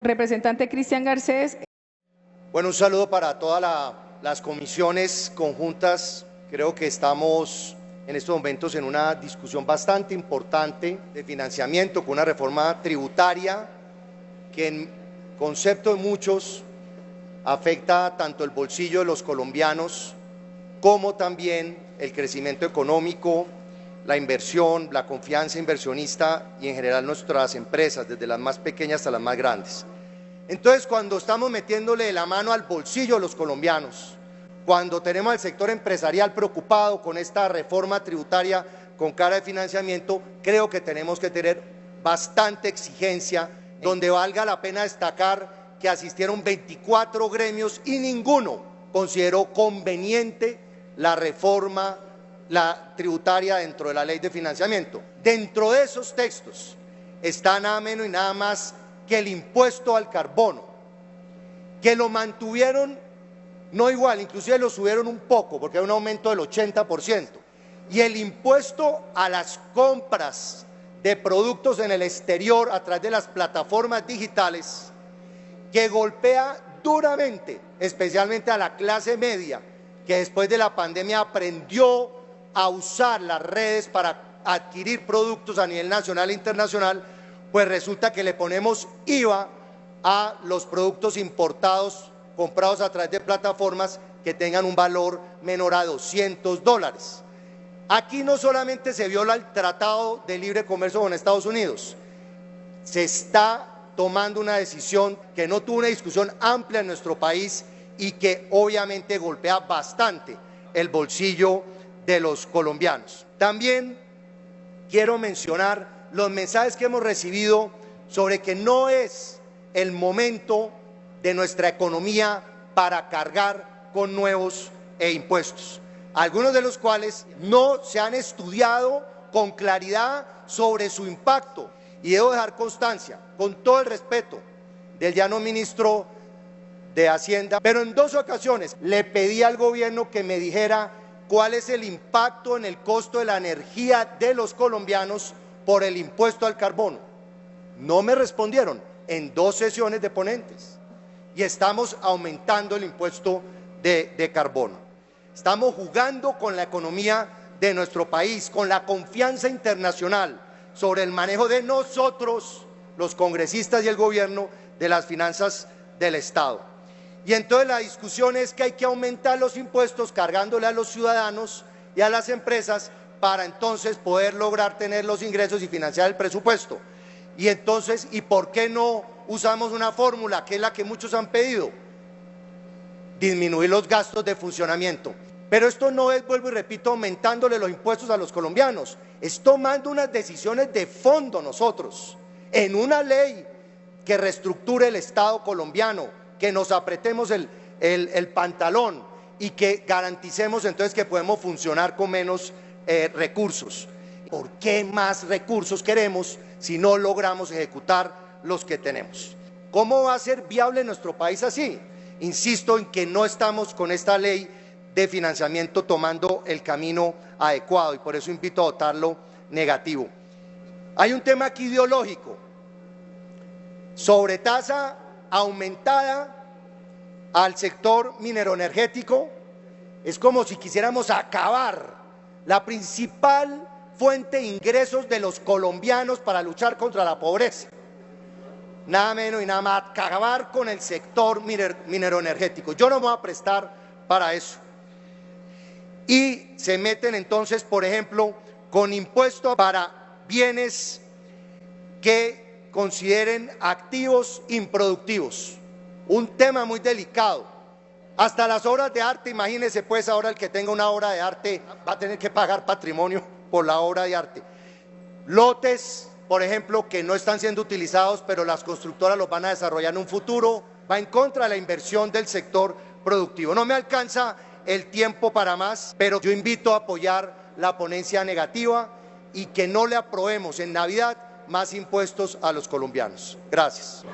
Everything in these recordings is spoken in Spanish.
Representante Cristian Garcés. Bueno, un saludo para todas las comisiones conjuntas. Creo que estamos en estos momentos en una discusión bastante importante de financiamiento con una reforma tributaria que en concepto de muchos afecta tanto el bolsillo de los colombianos como también el crecimiento económico, la inversión, la confianza inversionista y en general nuestras empresas, desde las más pequeñas hasta las más grandes. Entonces, cuando estamos metiéndole la mano al bolsillo de los colombianos, cuando tenemos al sector empresarial preocupado con esta reforma tributaria con cara de financiamiento, creo que tenemos que tener bastante exigencia, donde valga la pena destacar que asistieron 24 gremios y ninguno consideró conveniente la reforma tributaria dentro de la ley de financiamiento. Dentro de esos textos está nada menos y nada más que el impuesto al carbono, que lo mantuvieron no igual, inclusive lo subieron un poco porque hay un aumento del 80%, y el impuesto a las compras de productos en el exterior a través de las plataformas digitales, que golpea duramente, especialmente a la clase media, que después de la pandemia aprendió a usar las redes para adquirir productos a nivel nacional e internacional, pues resulta que le ponemos IVA a los productos importados comprados a través de plataformas que tengan un valor menor a $200. Aquí no solamente se viola el Tratado de Libre Comercio con Estados Unidos, se está tomando una decisión que no tuvo una discusión amplia en nuestro país y que obviamente golpea bastante el bolsillo de los colombianos. También quiero mencionar los mensajes que hemos recibido sobre que no es el momento de nuestra economía para cargar con nuevos impuestos, algunos de los cuales no se han estudiado con claridad sobre su impacto. Y debo dejar constancia, con todo el respeto del ya no ministro de Hacienda, pero en 2 ocasiones le pedí al gobierno que me dijera cuál es el impacto en el costo de la energía de los colombianos por el impuesto al carbono. No me respondieron en 2 sesiones de ponentes y estamos aumentando el impuesto de carbono. Estamos jugando con la economía de nuestro país, con la confianza internacional sobre el manejo de nosotros, los congresistas y el gobierno, de las finanzas del Estado. Y entonces la discusión es que hay que aumentar los impuestos cargándole a los ciudadanos y a las empresas para entonces poder lograr tener los ingresos y financiar el presupuesto. Y entonces, ¿y por qué no usamos una fórmula que es la que muchos han pedido? Disminuir los gastos de funcionamiento. Pero esto no es, vuelvo y repito, aumentándole los impuestos a los colombianos, es tomando unas decisiones de fondo nosotros, en una ley que reestructure el Estado colombiano, que nos apretemos el pantalón y que garanticemos entonces que podemos funcionar con menos recursos. ¿Por qué más recursos queremos si no logramos ejecutar los que tenemos? ¿Cómo va a ser viable nuestro país así? Insisto en que no estamos con esta ley de financiamiento tomando el camino adecuado y por eso invito a votarlo negativo. Hay un tema aquí ideológico, sobretasa aumentada al sector mineroenergético. Es como si quisiéramos acabar la principal fuente de ingresos de los colombianos para luchar contra la pobreza. Nada menos y nada más, acabar con el sector mineroenergético. Yo no me voy a prestar para eso. Y se meten entonces, por ejemplo, con impuestos para bienes que consideren activos improductivos. Un tema muy delicado. Hasta las obras de arte, imagínense pues ahora el que tenga una obra de arte va a tener que pagar patrimonio por la obra de arte. Lotes, por ejemplo, que no están siendo utilizados, pero las constructoras los van a desarrollar en un futuro, va en contra de la inversión del sector productivo. No me alcanza el tiempo para más, pero yo invito a apoyar la ponencia negativa y que no le aprobemos en Navidad más impuestos a los colombianos. Gracias.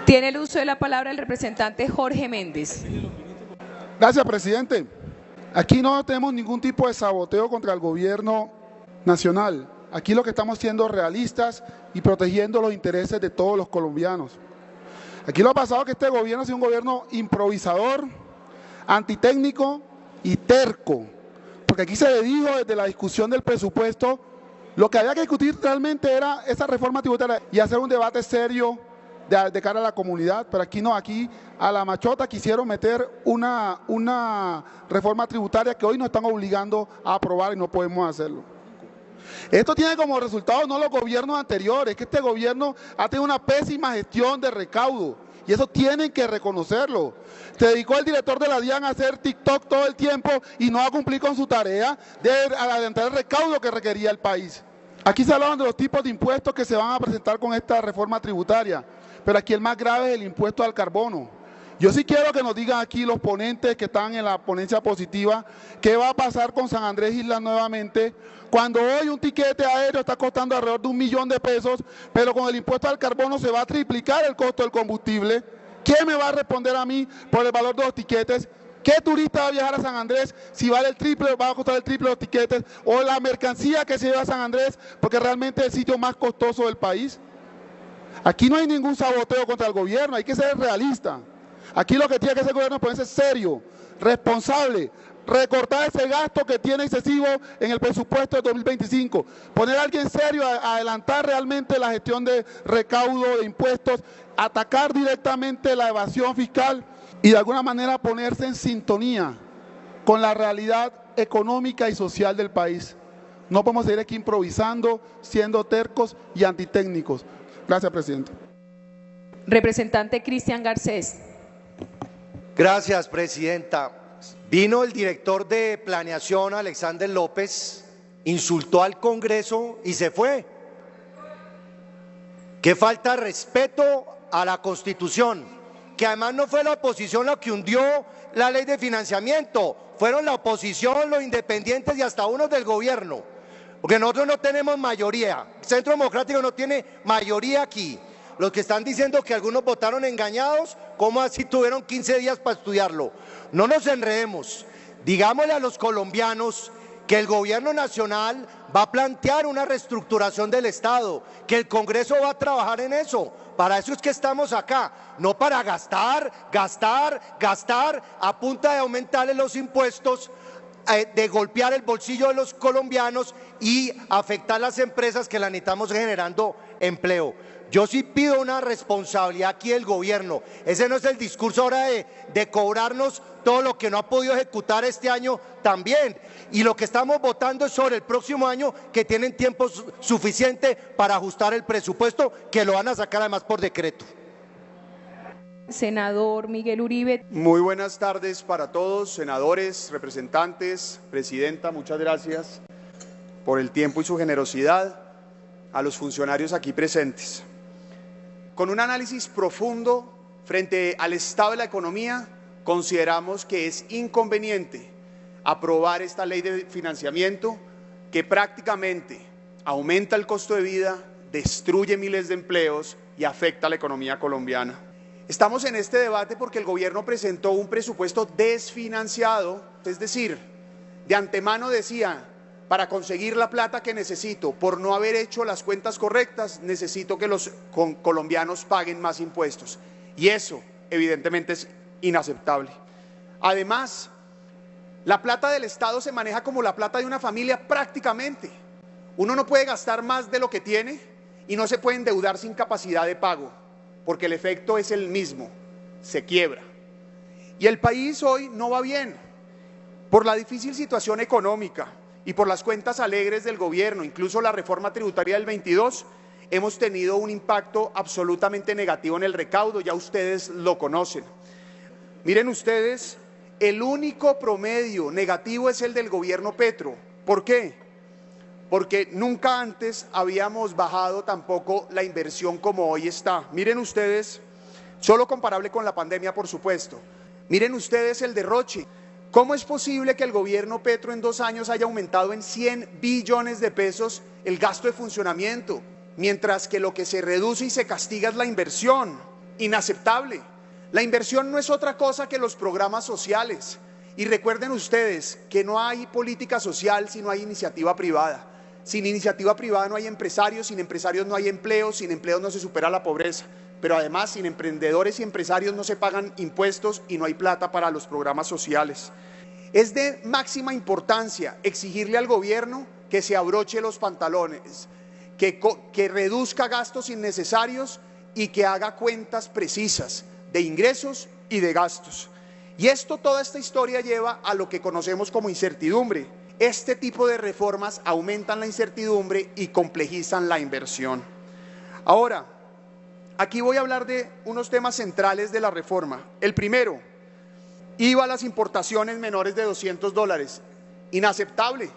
Tiene el uso de la palabra el representante Jorge Méndez. Gracias, presidente. Aquí no tenemos ningún tipo de saboteo contra el gobierno nacional. Aquí lo que estamos siendo realistas y protegiendo los intereses de todos los colombianos. Aquí lo ha pasado que este gobierno ha sido un gobierno improvisador, antitécnico y terco. Porque aquí se le dijo desde la discusión del presupuesto, lo que había que discutir realmente era esa reforma tributaria y hacer un debate serio de cara a la comunidad, pero aquí no, aquí a la machota quisieron meter una reforma tributaria que hoy nos están obligando a aprobar y no podemos hacerlo. Esto tiene como resultado no los gobiernos anteriores, que este gobierno ha tenido una pésima gestión de recaudo y eso tienen que reconocerlo. Se dedicó el director de la DIAN a hacer TikTok todo el tiempo y no a cumplir con su tarea de adelantar el recaudo que requería el país. Aquí se hablaban de los tipos de impuestos que se van a presentar con esta reforma tributaria, pero aquí el más grave es el impuesto al carbono. Yo sí quiero que nos digan aquí los ponentes que están en la ponencia positiva, qué va a pasar con San Andrés Islas nuevamente, cuando hoy un tiquete aéreo está costando alrededor de $1 millón, pero con el impuesto al carbono se va a triplicar el costo del combustible. ¿Quién me va a responder a mí por el valor de los tiquetes? ¿Qué turista va a viajar a San Andrés si vale el triple, va a costar el triple los tiquetes? ¿O la mercancía que se lleva a San Andrés porque realmente es el sitio más costoso del país? Aquí no hay ningún saboteo contra el gobierno, hay que ser realista. Aquí lo que tiene que hacer el gobierno es ponerse serio, responsable, recortar ese gasto que tiene excesivo en el presupuesto de 2025, poner a alguien serio a adelantar realmente la gestión de recaudo de impuestos, atacar directamente la evasión fiscal y de alguna manera ponerse en sintonía con la realidad económica y social del país. No podemos seguir aquí improvisando, siendo tercos y antitécnicos. Gracias, presidente. Representante Cristian Garcés. Gracias, presidenta. Vino el director de planeación, Alexander López, insultó al Congreso y se fue. Qué falta de respeto a la Constitución, que además no fue la oposición la que hundió la ley de financiamiento, fueron la oposición, los independientes y hasta unos del gobierno, porque nosotros no tenemos mayoría, el Centro Democrático no tiene mayoría aquí. Los que están diciendo que algunos votaron engañados, ¿cómo así tuvieron 15 días para estudiarlo? No nos enredemos, digámosle a los colombianos que el gobierno nacional va a plantear una reestructuración del Estado, que el Congreso va a trabajar en eso. Para eso es que estamos acá, no para gastar a punta de aumentarle los impuestos, de golpear el bolsillo de los colombianos y afectar las empresas que la necesitamos generando empleo. Yo sí pido una responsabilidad aquí del gobierno. Ese no es el discurso ahora de cobrarnos todo lo que no ha podido ejecutar este año también. Y lo que estamos votando es sobre el próximo año, que tienen tiempo suficiente para ajustar el presupuesto, que lo van a sacar además por decreto. Senador Miguel Uribe. Muy buenas tardes para todos, senadores, representantes, presidenta, muchas gracias por el tiempo y su generosidad, a los funcionarios aquí presentes. Con un análisis profundo frente al estado de la economía, consideramos que es inconveniente aprobar esta ley de financiamiento que prácticamente aumenta el costo de vida, destruye miles de empleos y afecta a la economía colombiana. Estamos en este debate porque el gobierno presentó un presupuesto desfinanciado, es decir, de antemano decía, para conseguir la plata que necesito, por no haber hecho las cuentas correctas, necesito que los colombianos paguen más impuestos. Y eso, evidentemente, es inaceptable. Además, la plata del Estado se maneja como la plata de una familia prácticamente. Uno no puede gastar más de lo que tiene y no se puede endeudar sin capacidad de pago, porque el efecto es el mismo, se quiebra. Y el país hoy no va bien, por la difícil situación económica y por las cuentas alegres del gobierno, incluso la reforma tributaria del 22, hemos tenido un impacto absolutamente negativo en el recaudo, ya ustedes lo conocen. Miren ustedes, el único promedio negativo es el del gobierno Petro. ¿Por qué? Porque nunca antes habíamos bajado tampoco la inversión como hoy está. Miren ustedes, solo comparable con la pandemia, por supuesto. Miren ustedes el derroche. ¿Cómo es posible que el gobierno Petro en 2 años haya aumentado en 100 billones de pesos el gasto de funcionamiento, mientras que lo que se reduce y se castiga es la inversión? Inaceptable. La inversión no es otra cosa que los programas sociales. Y recuerden ustedes que no hay política social si no hay iniciativa privada. Sin iniciativa privada no hay empresarios, sin empresarios no hay empleo, sin empleo no se supera la pobreza. pero además sin emprendedores y empresarios no se pagan impuestos y no hay plata para los programas sociales. Es de máxima importancia exigirle al gobierno que se abroche los pantalones, que reduzca gastos innecesarios y que haga cuentas precisas de ingresos y de gastos. Y toda esta historia lleva a lo que conocemos como incertidumbre. Este tipo de reformas aumentan la incertidumbre y complejizan la inversión. Ahora, aquí voy a hablar de unos temas centrales de la reforma. El primero, IVA a las importaciones menores de $200. Inaceptable.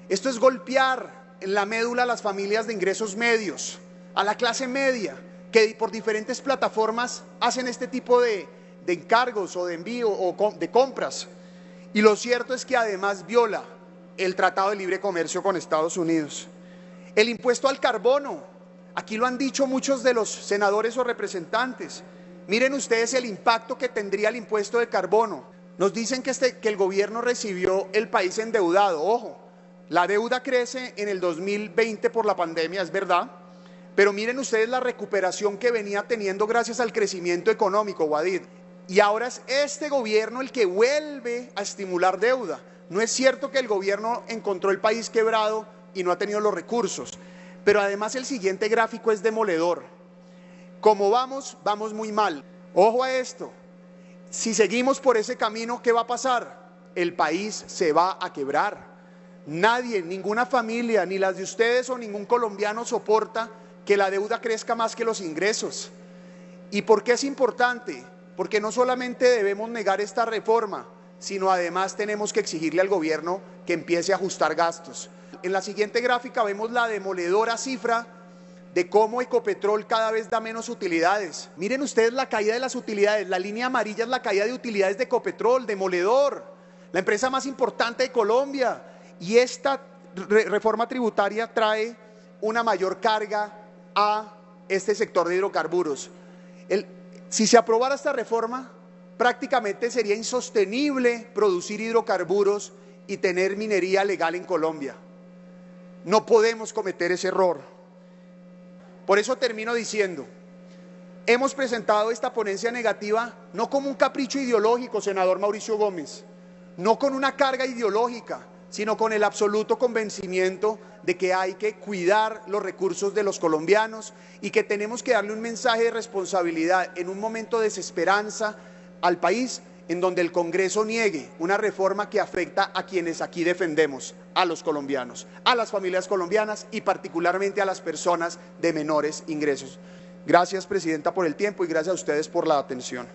Esto es golpear en la médula a las familias de ingresos medios, a la clase media, que por diferentes plataformas hacen este tipo de encargos o de envío o de compras. Y lo cierto es que además viola el Tratado de Libre Comercio con Estados Unidos. El impuesto al carbono, aquí lo han dicho muchos de los senadores o representantes. Miren ustedes el impacto que tendría el impuesto de carbono. Nos dicen que el gobierno recibió el país endeudado. Ojo, la deuda crece en el 2020 por la pandemia, es verdad, pero miren ustedes la recuperación que venía teniendo gracias al crecimiento económico, Guadid. Y ahora es este gobierno el que vuelve a estimular deuda. No es cierto que el gobierno encontró el país quebrado y no ha tenido los recursos, pero además el siguiente gráfico es demoledor. Como vamos muy mal. Ojo a esto, si seguimos por ese camino, ¿qué va a pasar? El país se va a quebrar. Nadie, ninguna familia, ni las de ustedes o ningún colombiano soporta que la deuda crezca más que los ingresos. ¿Y por qué es importante? Porque no solamente debemos negar esta reforma, sino además tenemos que exigirle al gobierno que empiece a ajustar gastos. En la siguiente gráfica vemos la demoledora cifra de cómo Ecopetrol cada vez da menos utilidades. Miren ustedes la caída de las utilidades, la línea amarilla es la caída de utilidades de Ecopetrol, demoledor, la empresa más importante de Colombia. Y esta reforma tributaria trae una mayor carga a este sector de hidrocarburos. Si se aprobara esta reforma, prácticamente sería insostenible producir hidrocarburos y tener minería legal en Colombia. No podemos cometer ese error. Por eso termino diciendo, hemos presentado esta ponencia negativa no como un capricho ideológico, senador Mauricio Gómez, no con una carga ideológica, sino con el absoluto convencimiento de que hay que cuidar los recursos de los colombianos y que tenemos que darle un mensaje de responsabilidad en un momento de desesperanza al país, en donde el Congreso niegue una reforma que afecta a quienes aquí defendemos, a los colombianos, a las familias colombianas y particularmente a las personas de menores ingresos. Gracias, Presidenta, por el tiempo y gracias a ustedes por la atención.